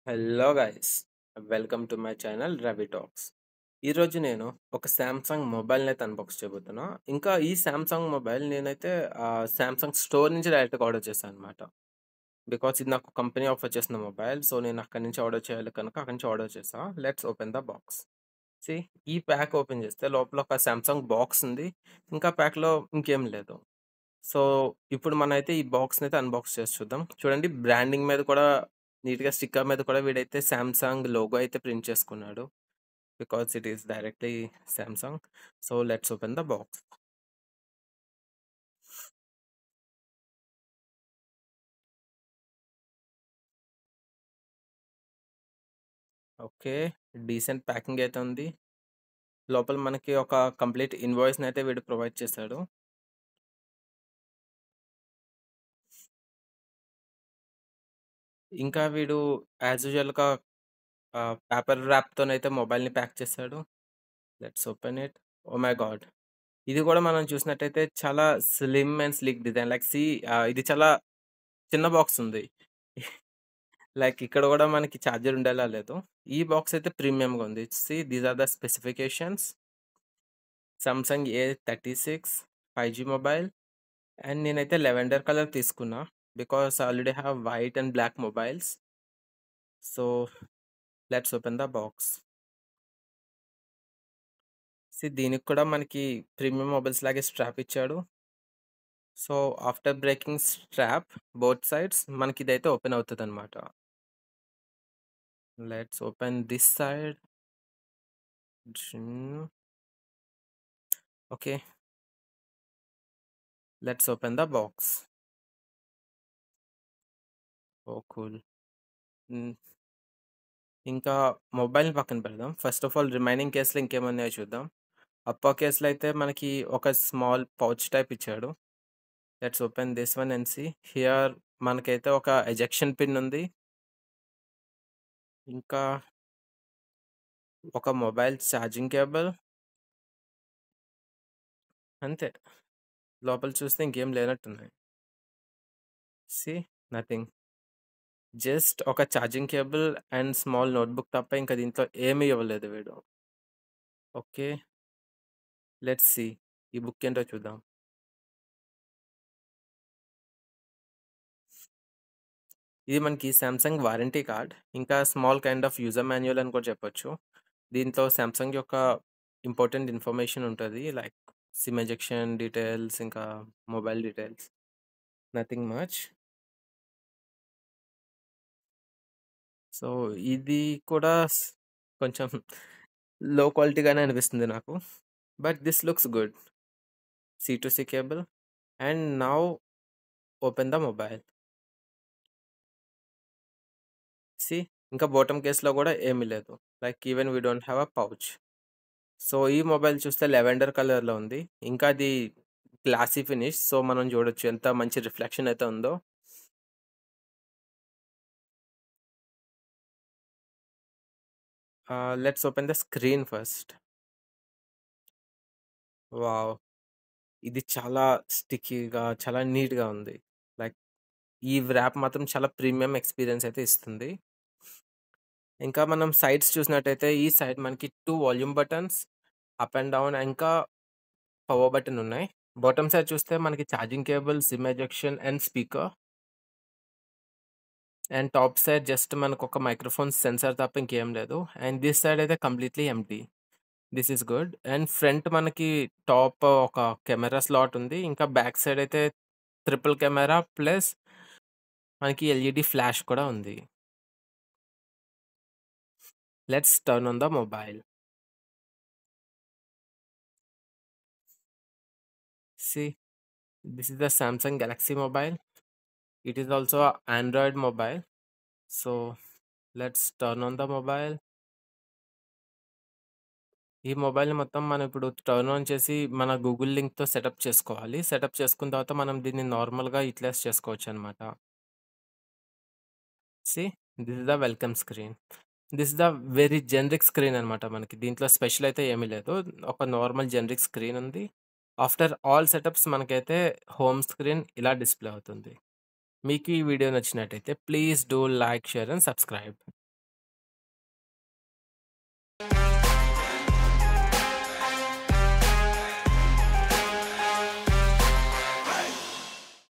Hello guys, welcome to my channel Ravi talks. ఈరోజు నేను ఒక శాంసంగ్ మొబైల్ని అయితే అన్బాక్స్ చేయబోతున్నా. ఇంకా ఈ శాంసంగ్ మొబైల్ నేనైతే శాంసంగ్ స్టోర్ నుంచి డైరెక్ట్గా ఆర్డర్ చేశాను అనమాట. బికాస్ ఇది నాకు కంపెనీ ఆఫర్ చేసిన మొబైల్, సో నేను అక్కడి నుంచి ఆర్డర్ చేయాలి కనుక అక్కడి నుంచి ఆర్డర్ చేసా. Let's open the box. See, ఈ ప్యాక్ ఓపెన్ చేస్తే లోపల ఒక శాంసంగ్ బాక్స్ ఉంది. ఇంకా ప్యాక్లో ఇంకేం లేదు. సో ఇప్పుడు మనమైతే ఈ బాక్స్ని అయితే అన్బాక్స్ చేసి చూద్దాం. చూడండి, బ్రాండింగ్ మీద కూడా నీట్గా స్టిక్కర్ మీద కూడా వీడైతే శాంసంగ్ లోగో అయితే ప్రింట్ చేసుకున్నాడు. Because it is directly Samsung. So let's open the box. Okay, decent packing అయితే ఉంది. లోపల మనకి ఒక కంప్లీట్ ఇన్వాయిస్ని అయితే వీడు ప్రొవైడ్ చేశాడు. ఇంకా వీడు యాజ్ యూజువల్గా పేపర్ ర్యాప్తోనైతే మొబైల్ని ప్యాక్ చేశాడు. Let's open it. Oh my god, ఇది కూడా మనం చూసినట్టయితే చాలా slim and slick design. Like see, ఇది చాలా చిన్న బాక్స్ ఉంది. లైక్ ఇక్కడ కూడా మనకి ఛార్జర్ ఉండేలా లేదు. ఈ బాక్స్ అయితే ప్రీమియంగా ఉంది. See, these are the specifications. Samsung A36 5G mobile. And నేనైతే లెవెండర్ కలర్ తీసుకున్నా because already have white and black mobiles. So let's open the box. See, దీనికి కూడా మనకి ప్రీమియం మొబైల్స్ లాగే స్ట్రాప్ ఇచ్చాడు. So after breaking strap both sides మనకి ఇదైతే open అవుతుంది అనమాట. Let's open this side. Okay, let's open the box. Oh cool. ఇంకా మొబైల్ని పక్కన పెడదాం. ఫస్ట్ ఆఫ్ ఆల్ రిమైనింగ్ కేసులో ఇంకేమన్నాయో చూద్దాం. అప్పర్ కేసులో అయితే మనకి ఒక స్మాల్ పౌచ్ టైప్ ఇచ్చాడు. Let's open this one and see. Here మనకైతే ఒక ఎజెక్షన్ పిన్ ఉంది. ఇంకా ఒక మొబైల్ ఛార్జింగ్ కేబుల్. అంతే, లోపల చూస్తే ఇంకేం లేనట్టున్నాయి. See, nothing. జస్ట్ ఒక charging cable and small notebook తప్ప ఇంకా దీంట్లో ఏమీ ఇవ్వలేదు వీడు. ఓకే, లెట్స్ సీ ఈ బుక్ ఏంటో చూద్దాం. ఇది మనకి సామ్సంగ్ వారంటీ కార్డ్, ఇంకా small kind of user manual అని కూడా చెప్పొచ్చు. దీంట్లో సామ్సంగ్ యొక్క ఇంపార్టెంట్ ఇన్ఫర్మేషన్ ఉంటుంది, లైక్ సిమ్ ఎజెక్షన్ డీటెయిల్స్, ఇంకా mobile details. Nothing much. So ఇది కూడా కొంచెం లో క్వాలిటీగానే అనిపిస్తుంది నాకు. But this looks good. C2C cable. And now open the mobile. See, ఇంకా బాటమ్ కేసులో కూడా ఏమీ లేదు. Like even we don't have a pouch. So ఈ మొబైల్ చూస్తే లెవెండర్ కలర్లో ఉంది. ఇంకా అది గ్లాసీ ఫినిష్, సో మనం చూడొచ్చు ఎంత మంచి రిఫ్లెక్షన్ అయితే ఉందో. Let's open the screen first. Wow, ఇది చాలా స్టిక్కీగా చాలా నీట్గా ఉంది. లైక్ ఈ ర్యాప్ మాత్రం చాలా ప్రీమియం ఎక్స్పీరియన్స్ అయితే ఇస్తుంది. ఇంకా మనం సైడ్స్ చూసినట్టయితే ఈ సైడ్ మనకి 2 volume buttons, up and down, ఇంకా పవర్ బటన్ ఉన్నాయి. బాటమ్ సైడ్ చూస్తే మనకి charging cable, sim ejection and speaker. And top side just మనకు ఒక మైక్రోఫోన్ సెన్సార్ తప్ప ఇంకేం లేదు. అండ్ దిస్ సైడ్ అయితే completely empty. This is good. And front మనకి టాప్ ఒక కెమెరా స్లాట్ ఉంది. ఇంకా బ్యాక్ సైడ్ అయితే ట్రిపుల్ కెమెరా ప్లస్ మనకి ఎల్ఈడి ఫ్లాష్ కూడా ఉంది. Let's turn on the mobile. See, this is the Samsung Galaxy mobile. It is also a Android mobile. So let's turn on the mobile. ఈ మొబైల్‌ని మొత్తం మనం ఇప్పుడు turn on చేసి మన గూగుల్ లింక్‌తో సెటప్ చేసుకోవాలి. సెటప్ చేసుకున్న తర్వాత మనం దీన్ని నార్మల్‌గా యుటిలైజ్ చేసుకోవచ్చనమాట. See, this is the welcome screen. This is the very generic screen అనమాట మనకి. దీంట్లో స్పెషల్ అయితే ఏమీ లేదు. ఒక నార్మల్ జెనరిక్ స్క్రీన్ ఉంది. ఆఫ్టర్ ఆల్ సెటప్స్ మనకైతే హోమ్ స్క్రీన్ ఇలా డిస్‌ప్లే అవుతుంది. మీకు ఈ వీడియో నచ్చినట్టయితే please do like, share and subscribe.